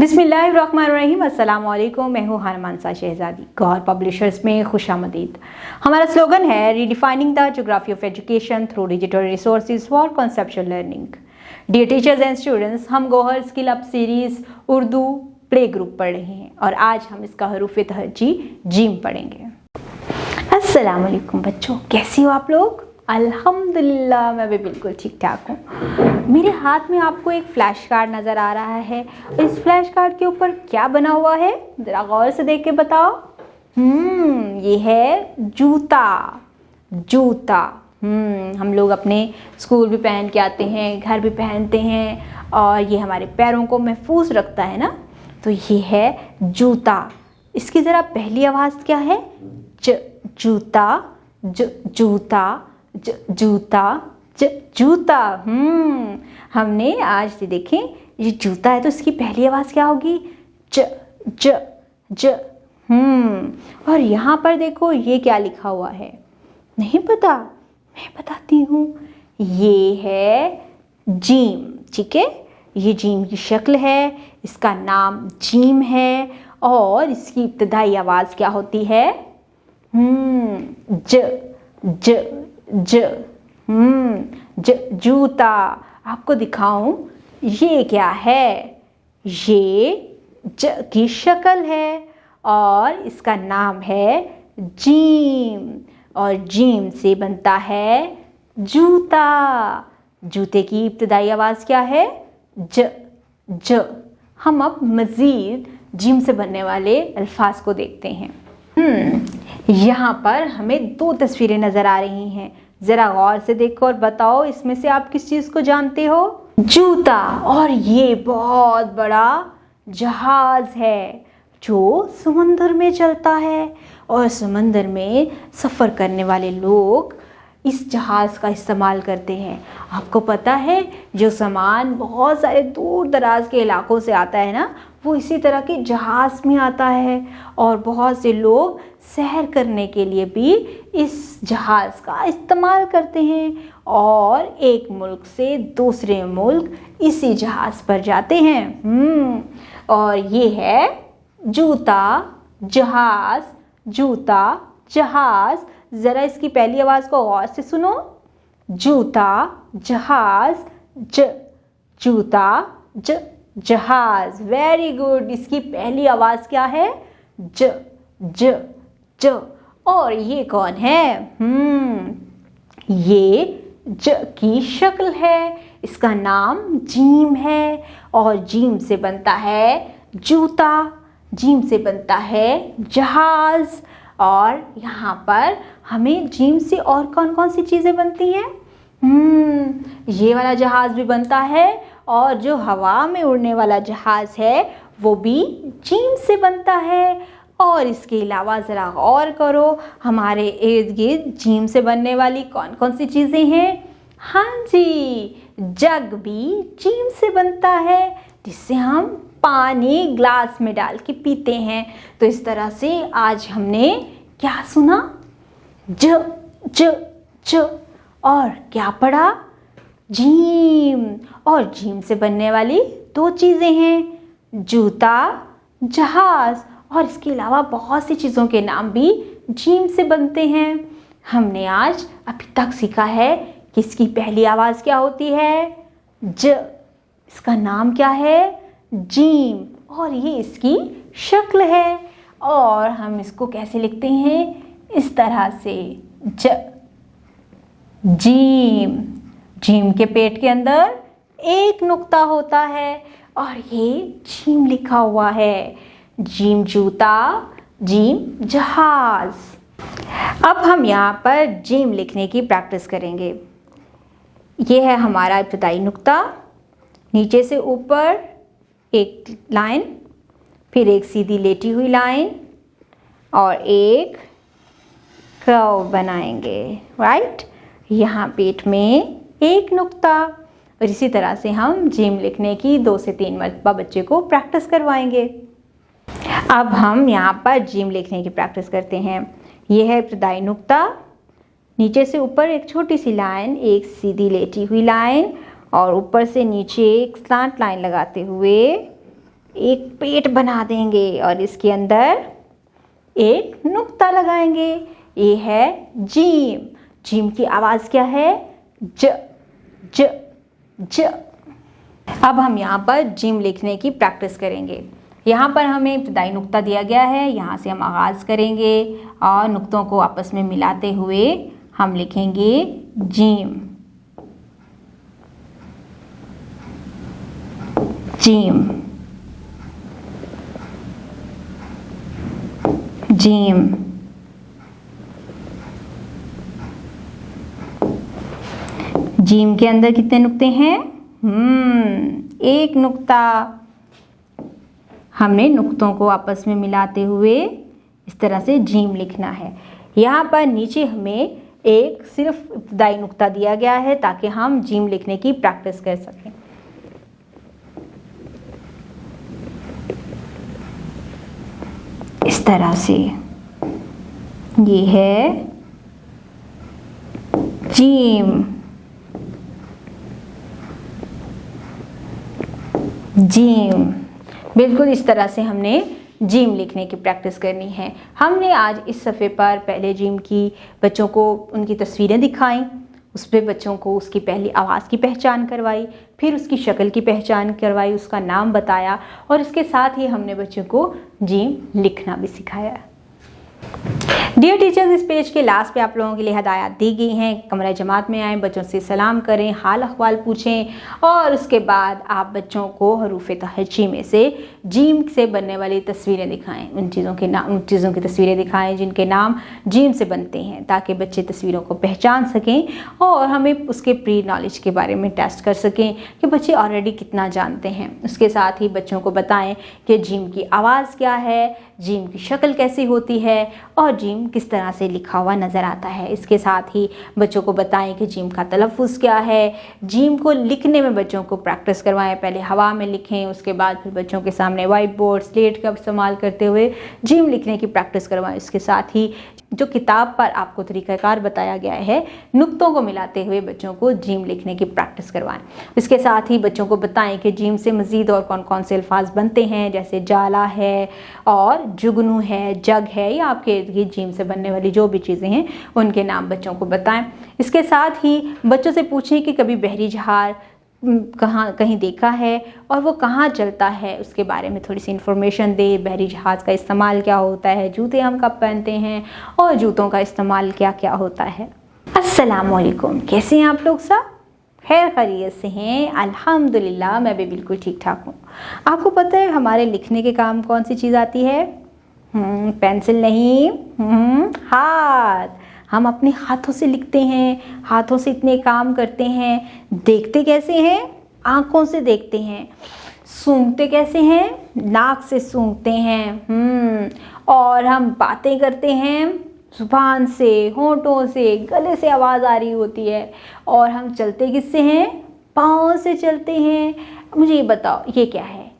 बिस्मिल्लाहिर्रहमानिर्रहीम। अस्सलाम वालेकुम। मैं हूँ हरमानसा शहजादी। गौहर पब्लिशर्स में खुशामदीद। हमारा स्लोगन है redefining the geography of education through digital resources for conceptual learning. Dear teachers and students, हम Gauhar skill up series Urdu play group पढ़ रहे हैं और आज हम इसका हरूफ तहज्जी जीम पढ़ेंगे। अस्सलाम वालेकुम बच्चों, कैसी हो आप लोग? अल्हम्दुलिल्लाह, मैं भी बिल्कुल ठीक ठाक हूँ। मेरे हाथ में आपको एक फ्लैश कार्ड नज़र आ रहा है। इस फ्लैश कार्ड के ऊपर क्या बना हुआ है, ज़रा गौर से देख के बताओ। ये है जूता। जूता हम लोग अपने स्कूल भी पहन के आते हैं, घर भी पहनते हैं और ये हमारे पैरों को महफूज रखता है ना। तो ये है जूता। इसकी ज़रा पहली आवाज़ क्या है? जूता, जूता, जूता, जूता। हमने आज से देखें, ये जूता है तो इसकी पहली आवाज़ क्या होगी? ज ज ज। और यहाँ पर देखो, ये क्या लिखा हुआ है? नहीं पता? मैं बताती हूँ। ये है जीम। ठीक है, ये जीम की शक्ल है, इसका नाम जीम है और इसकी इब्तिदाई आवाज़ क्या होती है? ज ज ज। ज जूता। आपको दिखाऊं, ये क्या है? ये ज की शक्ल है और इसका नाम है जीम और जीम से बनता है जूता। जूते की इब्तिदाई आवाज़ क्या है? ज ज। हम अब मज़ीद जीम से बनने वाले अल्फाज को देखते हैं। यहाँ पर हमें दो तस्वीरें नज़र आ रही हैं। ज़रा गौर से देखो और बताओ, इसमें से आप किस चीज़ को जानते हो? जूता। और ये बहुत बड़ा जहाज़ है जो समंदर में चलता है और समंदर में सफ़र करने वाले लोग इस जहाज़ का इस्तेमाल करते हैं। आपको पता है, जो सामान बहुत सारे दूर दराज के इलाकों से आता है ना, वो इसी तरह के जहाज़ में आता है और बहुत से लोग सैर करने के लिए भी इस जहाज़ का इस्तेमाल करते हैं और एक मुल्क से दूसरे मुल्क इसी जहाज़ पर जाते हैं। और ये है जूता, जहाज़, जूता, जहाज़। ज़रा इसकी पहली आवाज़ को गौर से सुनो। जूता, जहाज़, ज। जूता, ज, जहाज़। Very good. इसकी पहली आवाज़ क्या है? ज ज ज। और ये कौन है? ये ज की शक्ल है, इसका नाम जीम है और जीम से बनता है जूता, जीम से बनता है जहाज़। और यहाँ पर हमें जीम से और कौन कौन सी चीज़ें बनती हैं? ये वाला जहाज़ भी बनता है और जो हवा में उड़ने वाला जहाज़ है वो भी जीम से बनता है। और इसके अलावा ज़रा गौर करो, हमारे इर्द गिर्द जीम से बनने वाली कौन कौन सी चीज़ें हैं? हाँ जी, जग भी जीम से बनता है, जिससे हम पानी ग्लास में डाल के पीते हैं। तो इस तरह से आज हमने क्या सुना? ज ज ज। और क्या पढ़ा? जीम। और जीम से बनने वाली दो चीज़ें हैं, जूता, जहाज़। और इसके अलावा बहुत सी चीज़ों के नाम भी जीम से बनते हैं। हमने आज अभी तक सीखा है कि इसकी पहली आवाज़ क्या होती है? ज। इसका नाम क्या है? जीम। और ये इसकी शक्ल है और हम इसको कैसे लिखते हैं? इस तरह से, ज, जीम। जीम के पेट के अंदर एक नुक्ता होता है और ये जीम लिखा हुआ है। जीम जूता, जीम जहाज़। अब हम यहाँ पर जीम लिखने की प्रैक्टिस करेंगे। ये है हमारा इब्तिदाई नुक्ता, नीचे से ऊपर एक लाइन, फिर एक सीधी लेटी हुई लाइन और एक कर्व बनाएंगे। राइट, यहाँ पेट में एक नुक्ता। और इसी तरह से हम जीम लिखने की 2 से 3 मरतबा बच्चे को प्रैक्टिस करवाएंगे। अब हम यहाँ पर जीम लिखने की प्रैक्टिस करते हैं। ये है इब्तिदाई नुक्ता, नीचे से ऊपर एक छोटी सी लाइन, एक सीधी लेटी हुई लाइन और ऊपर से नीचे एक स्लांट लाइन लगाते हुए एक पेट बना देंगे और इसके अंदर एक नुक्ता लगाएंगे। ये है जीम। जीम की आवाज़ क्या है? ज ज ज। अब हम यहाँ पर जीम लिखने की प्रैक्टिस करेंगे। यहाँ पर हमें इब्तदाई नुक्ता दिया गया है, यहाँ से हम आगाज़ करेंगे और नुक्तों को आपस में मिलाते हुए हम लिखेंगे जीम। Gym gym. जीम के अंदर कितने नुक्ते हैं? एक नुक्ता। हमने नुक्तों को आपस में मिलाते हुए इस तरह से जीम लिखना है। यहाँ पर नीचे हमें एक सिर्फ इब्तदाई नुक्ता दिया गया है ताकि हम जीम लिखने की प्रैक्टिस कर सकें। इस तरह से ये है जीम। जीम, बिल्कुल इस तरह से हमने जीम लिखने की प्रैक्टिस करनी है। हमने आज इस सफ़े पर पहले जीम की बच्चों को उनकी तस्वीरें दिखाई, उस पर बच्चों को उसकी पहली आवाज़ की पहचान करवाई, फिर उसकी शक्ल की पहचान करवाई, उसका नाम बताया और इसके साथ ही हमने बच्चों को जीम लिखना भी सिखाया। डियर टीचर्स, इस पेज के लास्ट पे आप लोगों के लिए हदायत दी गई हैं। कमरा जमात में आएँ, बच्चों से सलाम करें, हाल अहवाल पूछें और उसके बाद आप बच्चों को हरूफ तहज्जी में से जीम से बनने वाली तस्वीरें दिखाएं। उन चीज़ों की तस्वीरें दिखाएं जिनके नाम जीम से बनते हैं, ताकि बच्चे तस्वीरों को पहचान सकें और हमें उसके प्री नॉलेज के बारे में टेस्ट कर सकें कि बच्चे ऑलरेडी कितना जानते हैं। उसके साथ ही बच्चों को बताएं कि जीम की आवाज़ क्या है, जीम की शक्ल कैसी होती है और जीम किस तरह से लिखा हुआ नज़र आता है। इसके साथ ही बच्चों को बताएं कि जीम का तलफ़्फ़ुज़ क्या है। जीम को लिखने में बच्चों को प्रैक्टिस करवाएं, पहले हवा में लिखें, उसके बाद फिर बच्चों के सामने वाइट बोर्ड, स्लेट का इस्तेमाल करते हुए जीम लिखने की प्रैक्टिस करवाएं। इसके साथ ही जो किताब पर आपको तरीक़ाकार बताया गया है, नुक्तों को मिलाते हुए बच्चों को जीम लिखने की प्रैक्टिस करवाएं। इसके साथ ही बच्चों को बताएं कि जीम से मज़ीद और कौन कौन से अल्फाज बनते हैं, जैसे जाला है और जुगनू है, जग है, या आपके इर्द गिर्द जीम से बनने वाली जो भी चीज़ें हैं उनके नाम बच्चों को बताएं। इसके साथ ही बच्चों से पूछें कि कभी बहरी जहाज़ कहीं देखा है और वो कहाँ चलता है, उसके बारे में थोड़ी सी इन्फॉर्मेशन दे। बहरी जहाज़ का इस्तेमाल क्या होता है, जूते हम कब पहनते हैं और जूतों का इस्तेमाल क्या क्या होता है। अस्सलाम वालेकुम, कैसे हैं आप लोग? सब खैर खैरियत से हैं? अल्हम्दुलिल्लाह, मैं भी बिल्कुल ठीक ठाक हूँ। आपको पता है हमारे लिखने के काम कौन सी चीज़ आती है? पेंसिल नहीं, हाथ। हम अपने हाथों से लिखते हैं, हाथों से इतने काम करते हैं। देखते कैसे हैं? आँखों से देखते हैं। सूंघते कैसे हैं? नाक से सूंघते हैं। और हम बातें करते हैं ज़ुबान से, होंठों से, गले से आवाज़ आ रही होती है। और हम चलते किससे हैं? पाँव से चलते हैं। मुझे ये बताओ, ये क्या है?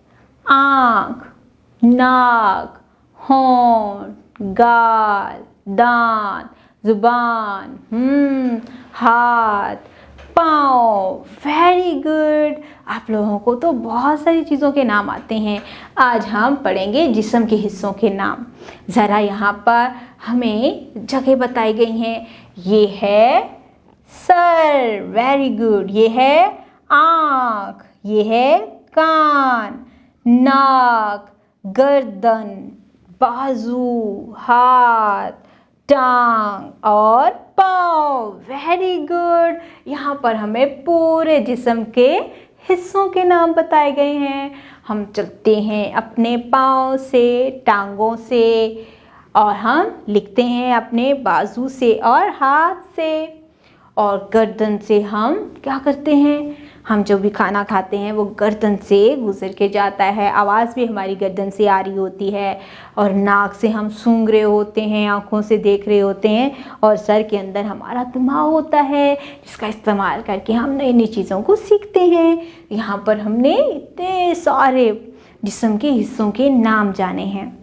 आँख, नाक, होंठ, गाल, दांत, ज़ुबान, हाथ, पाँव। वेरी गुड, आप लोगों को तो बहुत सारी चीज़ों के नाम आते हैं। आज हम पढ़ेंगे जिस्म के हिस्सों के नाम। ज़रा यहाँ पर हमें जगह बताई गई हैं। ये है सर, वेरी गुड। ये है आँख, ये है कान, नाक, गर्दन, बाजू, हाथ, टांग और पाँव। Very good. यहाँ पर हमें पूरे जिस्म के हिस्सों के नाम बताए गए हैं। हम चलते हैं अपने पाँव से, टांगों से, और हम लिखते हैं अपने बाजू से और हाथ से। और गर्दन से हम क्या करते हैं? हम जो भी खाना खाते हैं वो गर्दन से गुजर के जाता है, आवाज़ भी हमारी गर्दन से आ रही होती है। और नाक से हम सूंघ रहे होते हैं, आँखों से देख रहे होते हैं। और सर के अंदर हमारा दिमाग होता है, जिसका इस्तेमाल करके हम नई नई चीज़ों को सीखते हैं। यहाँ पर हमने इतने सारे जिस्म के हिस्सों के नाम जाने हैं।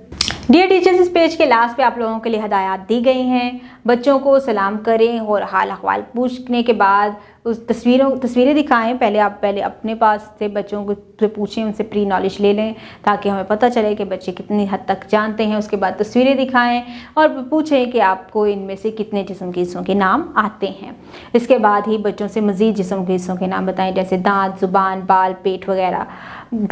डियर टीचर्स, इस पेज के लास्ट पे आप लोगों के लिए हदायत दी गई हैं। बच्चों को सलाम करें और हाल अहवाल पूछने के बाद उस तस्वीरें दिखाएं। पहले अपने पास से बच्चों को से पूछें, उनसे प्री नॉलेज ले लें ताकि हमें पता चले कि बच्चे कितनी हद तक जानते हैं। उसके बाद तस्वीरें दिखाएं और पूछें कि आपको इनमें से कितने जिस्म के हिस्सों के नाम आते हैं। इसके बाद ही बच्चों से मज़ीद जिस्म के हिस्सों के नाम बताएं, जैसे दांत, ज़ुबान, बाल, पेट वगैरह।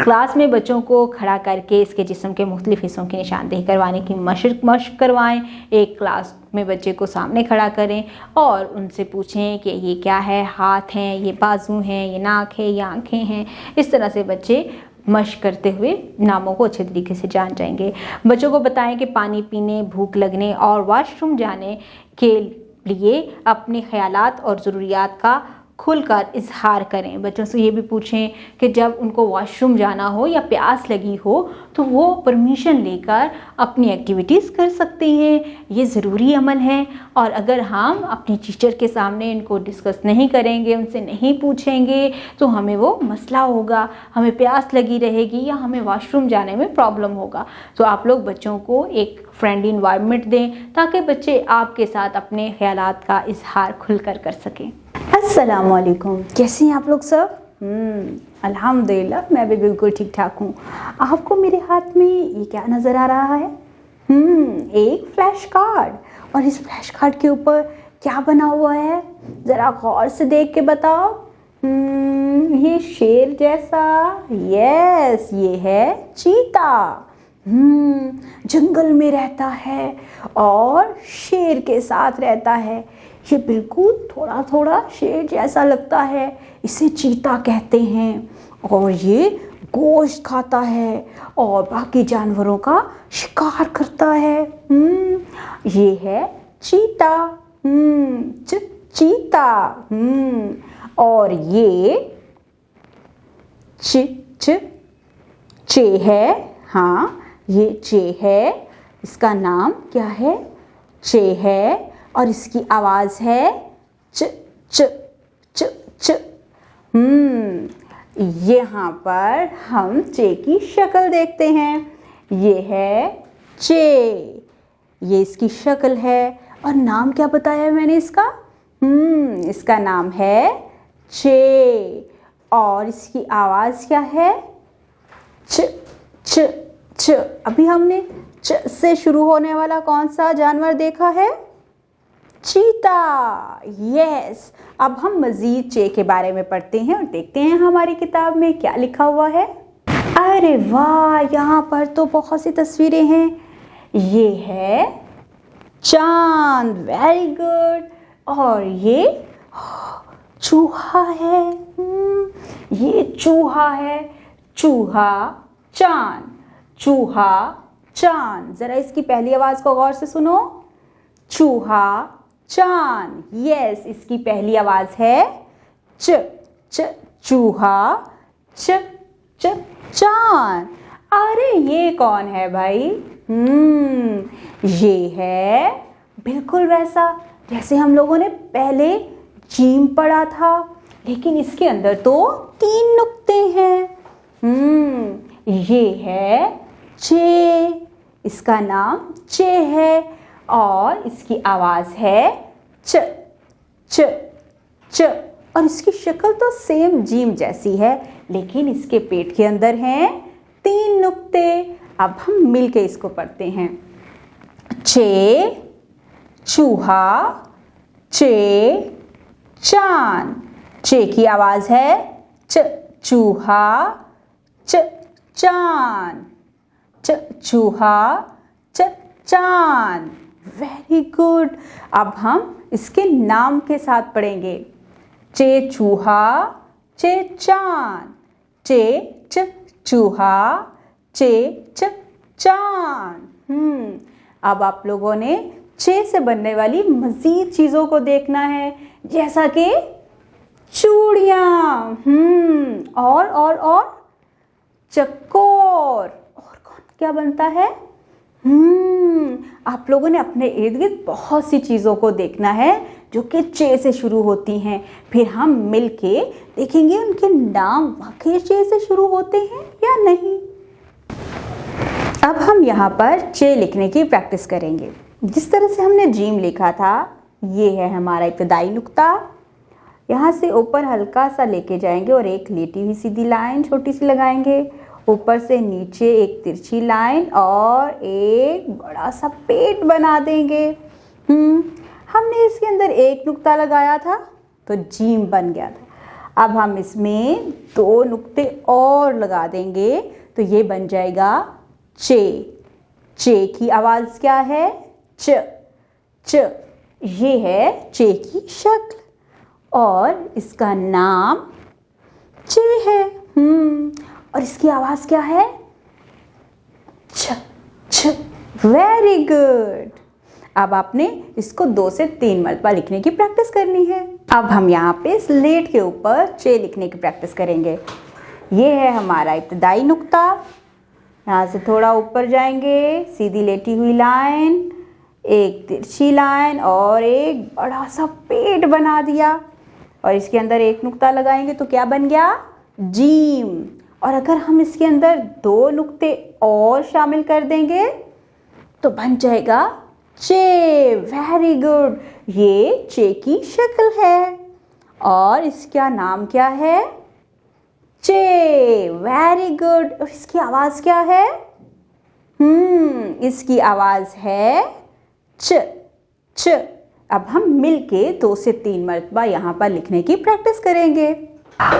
क्लास में बच्चों को खड़ा करके इसके जिस्म के मुख्तलिफ हिस्सों की निशानदेही करवाने की मशक करवाएं। एक क्लास में बच्चे को सामने खड़ा करें और उनसे पूछें कि ये क्या है, हाथ हैं, ये बाजू हैं, ये नाक है, ये आँखें हैं। इस तरह से बच्चे मशक करते हुए नामों को अच्छे तरीके से जान जाएंगे। बच्चों को बताएं कि पानी पीने, भूख लगने और वॉशरूम जाने के लिए अपने ख्यालात और ज़रूरियात का खुलकर इजहार करें। बच्चों से ये भी पूछें कि जब उनको वॉशरूम जाना हो या प्यास लगी हो तो वो परमिशन लेकर अपनी एक्टिविटीज़ कर सकते हैं। ये ज़रूरी अमल है और अगर हम अपनी टीचर के सामने इनको डिस्कस नहीं करेंगे, उनसे नहीं पूछेंगे तो हमें वो मसला होगा, हमें प्यास लगी रहेगी या हमें वॉशरूम जाने में प्रॉब्लम होगा। तो आप लोग बच्चों को एक फ्रेंडली इन्वायरमेंट दें ताकि बच्चे आपके साथ अपने ख्यालात का इजहार खुलकर कर सकें। अस्सलामुअलैकुम, कैसे हैं आप लोग सब? अल्हम्दुलिल्लाह मैं भी बिल्कुल ठीक ठाक हूँ। आपको मेरे हाथ में ये क्या नज़र आ रहा है? एक फ्लैश कार्ड। और इस फ्लैश कार्ड के ऊपर क्या बना हुआ है, ज़रा गौर से देख के बताओ। ये शेर जैसा, यस ये है चीता। जंगल में रहता है और शेर के साथ रहता है। ये बिल्कुल थोड़ा थोड़ा शेर जैसा लगता है, इसे चीता कहते हैं। और ये गोश्त खाता है और बाकी जानवरों का शिकार करता है। ये है चीता। चीता। और ये चे है। हाँ ये चे है, इसका नाम क्या है? चे है। और इसकी आवाज़ है च च च च। यहाँ पर हम चे की शक्ल देखते हैं। ये है चे, ये इसकी शक्ल है। और नाम क्या बताया मैंने इसका? इसका नाम है चे। और इसकी आवाज़ क्या है? च च च। अभी हमने च से शुरू होने वाला कौन सा जानवर देखा है? चीता। यस। अब हम मज़ीद चे के बारे में पढ़ते हैं और देखते हैं हमारी किताब में क्या लिखा हुआ है। अरे वाह, यहाँ पर तो बहुत सी तस्वीरें हैं। ये है चांद, वेरी गुड। और ये चूहा है। ये चूहा है। चूहा चांद, चूहा चांद। ज़रा इसकी पहली आवाज़ को गौर से सुनो। चूहा चांद। यस, इसकी पहली आवाज़ है च च। चूहा च च चांद। अरे ये कौन है भाई? ये है बिल्कुल वैसा जैसे हम लोगों ने पहले जीम पढ़ा था, लेकिन इसके अंदर तो 3 नुक्ते हैं। ये है चे, इसका नाम चे है और इसकी आवाज़ है च च च। और इसकी शक्ल तो सेम जीम जैसी है, लेकिन इसके पेट के अंदर हैं 3 नुक्ते। अब हम मिल के इसको पढ़ते हैं। चे चूहा, चे चांद। चे की आवाज़ है च। चूहा च चांद। च चूहा च चांद। Very good. अब हम इसके नाम के साथ पढ़ेंगे। चे चूहा, चे चांद। चे च चूहा, चे च चांद। अब आप लोगों ने चे से बनने वाली मज़ीद चीज़ों को देखना है, जैसा कि चूड़ियाँ, और चकोर। और कौन क्या बनता है? आप लोगों ने अपने इर्द गिर्द बहुत सी चीज़ों को देखना है जो कि चे से शुरू होती हैं। फिर हम मिल के देखेंगे उनके नाम वाकई चे से शुरू होते हैं या नहीं। अब हम यहाँ पर चे लिखने की प्रैक्टिस करेंगे। जिस तरह से हमने जीम लिखा था, ये है हमारा इब्तदाई नुक्ता। यहाँ से ऊपर हल्का सा लेके जाएंगे और एक लेटी हुई सीधी लाइन छोटी सी लगाएंगे। ऊपर से नीचे एक तिरछी लाइन और एक बड़ा सा पेट बना देंगे। हमने इसके अंदर एक नुक्ता लगाया था तो जीम बन गया था। अब हम इसमें 2 नुक्ते और लगा देंगे तो ये बन जाएगा चे। चे की आवाज़ क्या है? च। च। ये है चे की शक्ल और इसका नाम चे है। और इसकी आवाज़ क्या है? छ। छ। Very good. अब आपने इसको 2 से 3 मरतबा लिखने की प्रैक्टिस करनी है। अब हम यहाँ पे स्लेट के ऊपर चे लिखने की प्रैक्टिस करेंगे। ये है हमारा इब्तदाई नुक्ता। यहाँ से थोड़ा ऊपर जाएंगे, सीधी लेटी हुई लाइन, एक तिरछी लाइन और एक बड़ा सा पेट बना दिया और इसके अंदर एक नुक्ता लगाएंगे तो क्या बन गया? जीम। और अगर हम इसके अंदर 2 नुक्ते और शामिल कर देंगे तो बन जाएगा चे। Very good. ये चे की शक्ल है और इसका नाम क्या है? चे। Very good. और इसकी आवाज़ क्या है? इसकी आवाज़ है च। च। अब हम मिलके 2 से 3 मरतबा यहाँ पर लिखने की प्रैक्टिस करेंगे।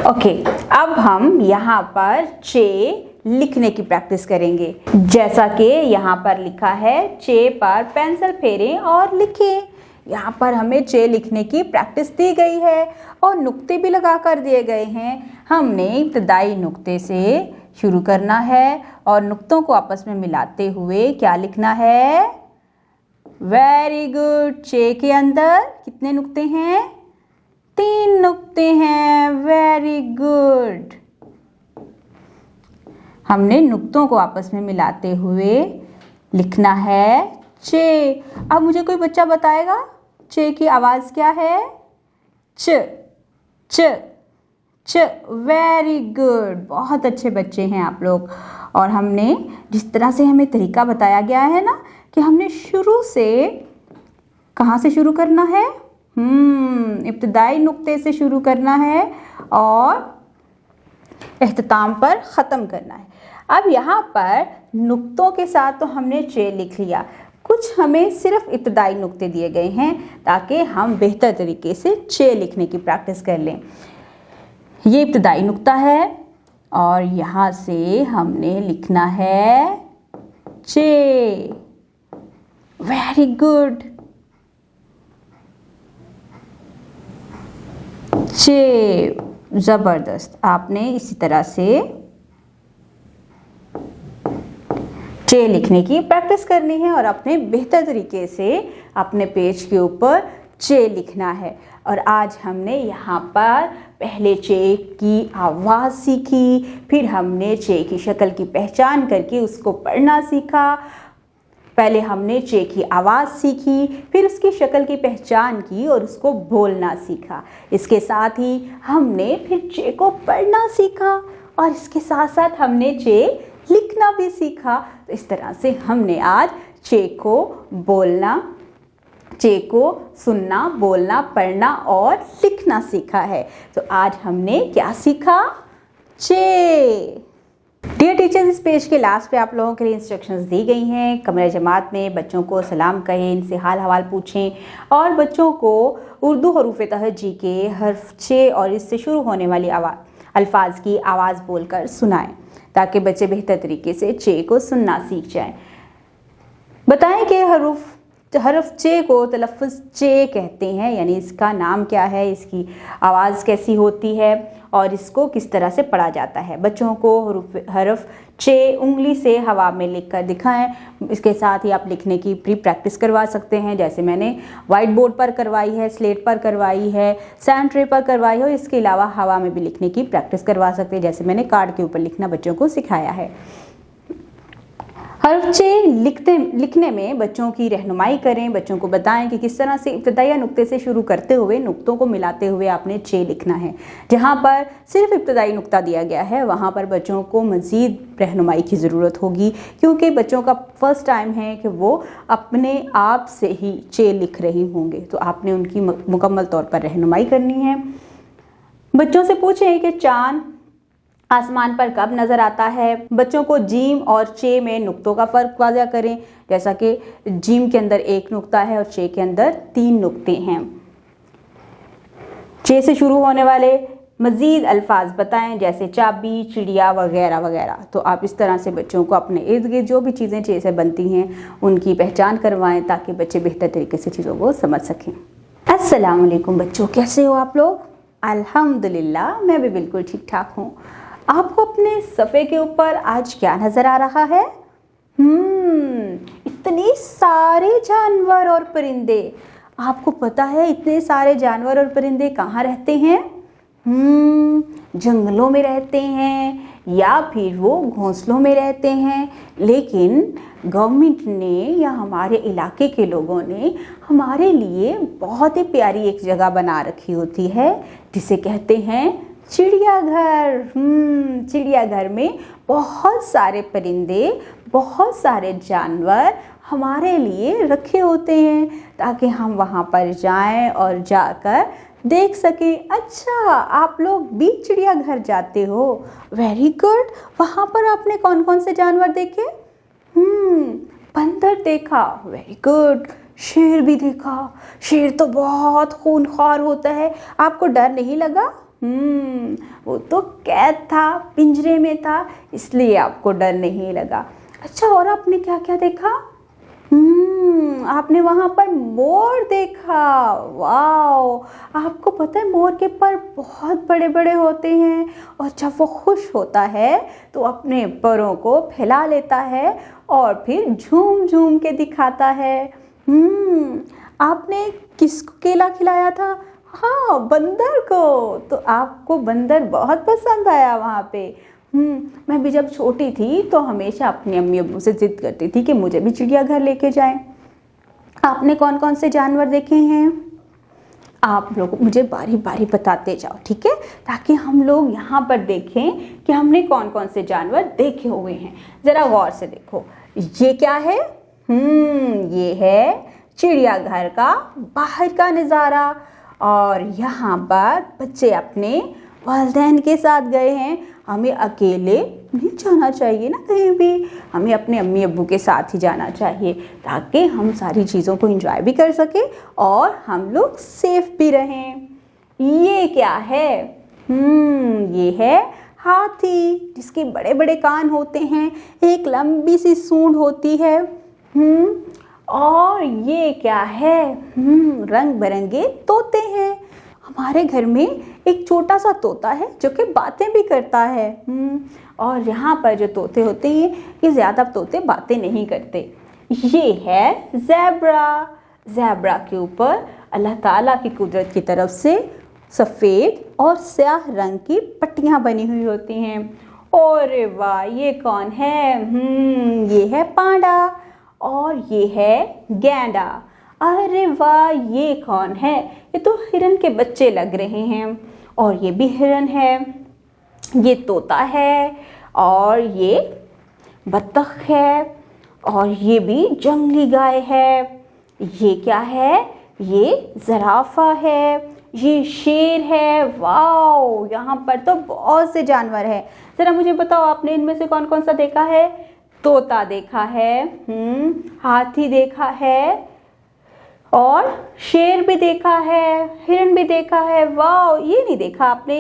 ओके, अब हम यहाँ पर चे लिखने की प्रैक्टिस करेंगे। जैसा कि यहाँ पर लिखा है, चे पर पेंसिल फेरें और लिखें। यहाँ पर हमें चे लिखने की प्रैक्टिस दी गई है और नुक्ते भी लगा कर दिए गए हैं। हमने इब्तदाई नुक्ते से शुरू करना है और नुक्तों को आपस में मिलाते हुए क्या लिखना है? Very good. चे के अंदर कितने नुक्ते हैं? 3 नुक्ते हैं। Very good. हमने नुक्तों को आपस में मिलाते हुए लिखना है चे। अब मुझे कोई बच्चा बताएगा चे की आवाज़ क्या है? च। च। च। Very good. बहुत अच्छे बच्चे हैं आप लोग। और हमने जिस तरह से हमें तरीका बताया गया है ना कि हमने शुरू से कहाँ से शुरू करना है? इब्तदाई नुक्ते से शुरू करना है और इख्तिताम पर ख़त्म करना है। अब यहाँ पर नुक्तों के साथ तो हमने चे लिख लिया, कुछ हमें सिर्फ इब्तदाई नुक्ते दिए गए हैं ताकि हम बेहतर तरीके से चे लिखने की प्रैक्टिस कर लें। ये इब्तदाई नुक्ता है और यहाँ से हमने लिखना है चे। Very good. चे। ज़बरदस्त। आपने इसी तरह से चे लिखने की प्रैक्टिस करनी है और अपने बेहतर तरीके से अपने पेज के ऊपर चे लिखना है। और आज हमने यहाँ पर पहले चे की आवाज़ सीखी, फिर हमने चे की शक्ल की पहचान करके उसको पढ़ना सीखा। पहले हमने चे की आवाज़ सीखी, फिर उसकी शक्ल की पहचान की और उसको बोलना सीखा। इसके साथ ही हमने फिर चे को पढ़ना सीखा और इसके साथ साथ हमने चे लिखना भी सीखा। तो इस तरह से हमने आज चे को बोलना, चे को सुनना, बोलना, पढ़ना और लिखना सीखा है। तो आज हमने क्या सीखा? चे। डियर टीचर्स, इस पेज के लास्ट पे आप लोगों के लिए इंस्ट्रक्शंस दी गई हैं। कमरे जमात में बच्चों को सलाम कहें, इनसे हाल हवाल पूछें और बच्चों को उर्दू हरूफ तहज्जी के हर्फ चे और इससे शुरू होने वाली अल्फाज की आवाज़ बोलकर सुनाएं ताकि बच्चे बेहतर तरीके से चे को सुनना सीख जाएं। बताएं कि हर्फ चे को तलफ़्फ़ुज़ चे कहते हैं, यानी इसका नाम क्या है, इसकी आवाज़ कैसी होती है और इसको किस तरह से पढ़ा जाता है। बच्चों को हर्फ चे उंगली से हवा में लिख कर दिखाएं। इसके साथ ही आप लिखने की प्री प्रैक्टिस करवा सकते हैं, जैसे मैंने वाइट बोर्ड पर करवाई है, स्लेट पर करवाई है, सैंड ट्रे पर करवाई है और इसके अलावा हवा में भी लिखने की प्रैक्टिस करवा सकते हैं, जैसे मैंने कार्ड के ऊपर लिखना बच्चों को सिखाया है। हर्फ चे लिखने में बच्चों की रहनुमाई करें, बच्चों को बताएं कि किस तरह से इब्तदाई नुक्ते से शुरू करते हुए नुक्तों को मिलाते हुए आपने चे लिखना है। जहाँ पर सिर्फ इब्तदाई नुक्ता दिया गया है वहाँ पर बच्चों को मज़ीद रहनुमाई की ज़रूरत होगी, क्योंकि बच्चों का फर्स्ट टाइम है कि वो अपने आप से ही चे लिख रही होंगे, तो आपने उनकी मुकम्मल तौर पर रहनुमाई करनी है। बच्चों से पूछें कि चाँद आसमान पर कब नज़र आता है। बच्चों को जीम और चे में नुक्तों का फ़र्क वाज़ा करें, जैसा कि जीम के अंदर एक नुक्ता है और चे के अंदर 3 नुक्ते हैं। चे से शुरू होने वाले मज़ीद अल्फाज बताएं, जैसे चाबी, चिड़िया वगैरह वगैरह। तो आप इस तरह से बच्चों को अपने इर्द गिर्द जो भी चीज़ें चे से बनती हैं उनकी पहचान करवाएं, ताकि बच्चे बेहतर तरीके से चीज़ों को समझ सकें। अस्सलाम वालेकुम बच्चों, कैसे हो आप लोग? अल्हम्दुलिल्लाह, मैं भी बिल्कुल ठीक ठाक हूँ। आपको अपने सफ़े के ऊपर आज क्या नज़र आ रहा है? इतने सारे जानवर और परिंदे। आपको पता है इतने सारे जानवर और परिंदे कहाँ रहते हैं? जंगलों में रहते हैं या फिर वो घोंसलों में रहते हैं। लेकिन गवर्नमेंट ने या हमारे इलाके के लोगों ने हमारे लिए बहुत ही प्यारी एक जगह बना रखी होती है, जिसे कहते हैं चिड़ियाघर। चिड़ियाघर में बहुत सारे परिंदे, बहुत सारे जानवर हमारे लिए रखे होते हैं, ताकि हम वहाँ पर जाएं और जाकर देख सकें। अच्छा, आप लोग भी चिड़ियाघर जाते हो? Very good. वहाँ पर आपने कौन कौन से जानवर देखे? बंदर देखा, वेरी गुड। शेर भी देखा। शेर तो बहुत खूंखार होता है, आपको डर नहीं लगा? वो तो कैद था, पिंजरे में था, इसलिए आपको डर नहीं लगा। अच्छा, और आपने क्या क्या देखा? आपने वहाँ पर मोर देखा। वाह! आपको पता है मोर के पर बहुत बड़े बड़े होते हैं, और जब वो खुश होता है तो अपने परों को फैला लेता है और फिर झूम झूम के दिखाता है। आपने किसको केला खिलाया था? हाँ, बंदर को। तो आपको बंदर बहुत पसंद आया वहाँ पे। मैं भी जब छोटी थी तो हमेशा अपनी अम्मी अब्बू से जिद करती थी कि मुझे भी चिड़ियाघर लेके जाएं। आपने कौन कौन से जानवर देखे हैं? आप लोग मुझे बारी बारी बताते जाओ, ठीक है, ताकि हम लोग यहाँ पर देखें कि हमने कौन कौन से जानवर देखे हुए हैं। ज़रा गौर से देखो, ये क्या है? ये है चिड़ियाघर का बाहर का नज़ारा। और यहाँ पर बच्चे अपने वालिदैन के साथ गए हैं। हमें अकेले नहीं जाना चाहिए ना कहीं भी, हमें अपने अम्मी अब्बू के साथ ही जाना चाहिए, ताकि हम सारी चीज़ों को एंजॉय भी कर सकें और हम लोग सेफ भी रहें। ये क्या है? ये है हाथी, जिसके बड़े बड़े कान होते हैं, एक लंबी सी सूंड होती है। और ये क्या है? रंग बिरंगे तोते हैं। हमारे घर में एक छोटा सा तोता है जो कि बातें भी करता है। और यहाँ पर जो तोते होते हैं, ये ज़्यादा तोते बातें नहीं करते। ये है ज़ेब्रा। ज़ेब्रा के ऊपर अल्लाह ताला की कुदरत की तरफ से सफ़ेद और स्याह रंग की पट्टियाँ बनी हुई होती हैं। और वाह, ये कौन है? ये है पांडा। और ये है गैंडा। अरे वाह, ये कौन है? ये तो हिरन के बच्चे लग रहे हैं। और ये भी हिरन है, ये तोता है, और ये बत्तख है, और ये भी जंगली गाय है। ये क्या है? ये ज़राफ़ा है, ये शेर है। वाओ, यहाँ पर तो बहुत से जानवर हैं। ज़रा मुझे बताओ, आपने इनमें से कौन कौन सा देखा है? तोता देखा है, हाथी देखा है, और शेर भी देखा है, हिरन भी देखा है। वाह, ये नहीं देखा आपने?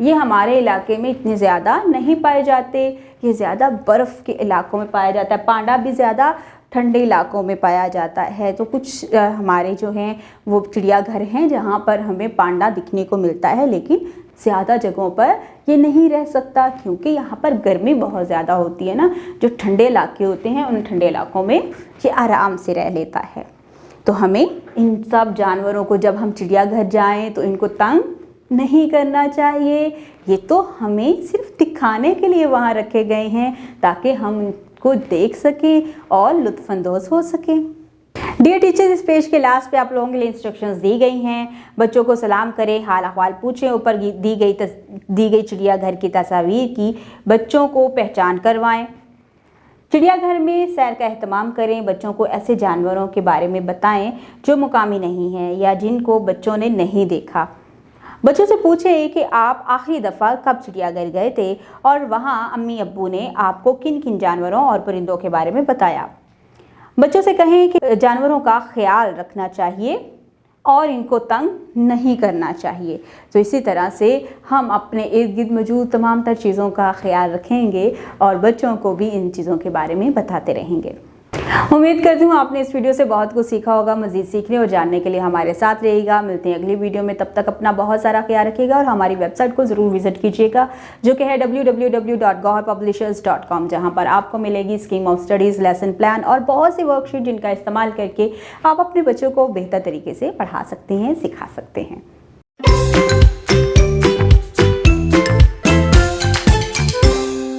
ये हमारे इलाके में इतने ज़्यादा नहीं पाए जाते, ये ज़्यादा बर्फ़ के इलाकों में पाया जाता है। पांडा भी ज़्यादा ठंडे इलाकों में पाया जाता है। तो कुछ हमारे जो हैं वो चिड़ियाघर हैं जहाँ पर हमें पांडा दिखने को मिलता है, लेकिन ज़्यादा जगहों पर ये नहीं रह सकता, क्योंकि यहाँ पर गर्मी बहुत ज़्यादा होती है ना। जो ठंडे इलाके होते हैं उन ठंडे इलाकों में ये आराम से रह लेता है। तो हमें इन सब जानवरों को जब हम चिड़ियाघर जाएं तो इनको तंग नहीं करना चाहिए। ये तो हमें सिर्फ दिखाने के लिए वहाँ रखे गए हैं, ताकि हम को देख सकें और लुत्फानंदोज हो सकें। डियर टीचर्स, इस पेज के लास्ट पे आप लोगों के लिए इंस्ट्रक्शंस दी गई हैं। बच्चों को सलाम करें, हाल अहवाल पूछें, ऊपर दी गई चिड़ियाघर की तस्वीर की बच्चों को पहचान करवाएं। चिड़ियाघर में सैर का एहतमाम करें, बच्चों को ऐसे जानवरों के बारे में बताएं जो मुकामी नहीं हैं या जिनको बच्चों ने नहीं देखा। बच्चों से पूछें कि आप आखिरी दफ़ा कब चिड़ियाघर गए थे और वहां अम्मी अब्बू ने आपको किन किन जानवरों और परिंदों के बारे में बताया। बच्चों से कहें कि जानवरों का ख्याल रखना चाहिए और इनको तंग नहीं करना चाहिए। तो इसी तरह से हम अपने इर्द गिर्द मौजूद तमाम तर चीज़ों का ख्याल रखेंगे और बच्चों को भी इन चीज़ों के बारे में बताते रहेंगे। उम्मीद करती हूँ आपने इस वीडियो से बहुत कुछ सीखा होगा। मज़ीद सीखने और जानने के लिए हमारे साथ रहिएगा। मिलते हैं अगली वीडियो में, तब तक अपना बहुत सारा ख्याल रखिएगा और हमारी वेबसाइट को ज़रूर विजिट कीजिएगा जो कि है www.gauharpublishers.com, जहाँ पर आपको मिलेगी scheme of studies, lesson plan और बहुत सी वर्कशीट जिनका इस्तेमाल करके आप अपने बच्चों को बेहतर तरीके से पढ़ा सकते हैं, सिखा सकते हैं।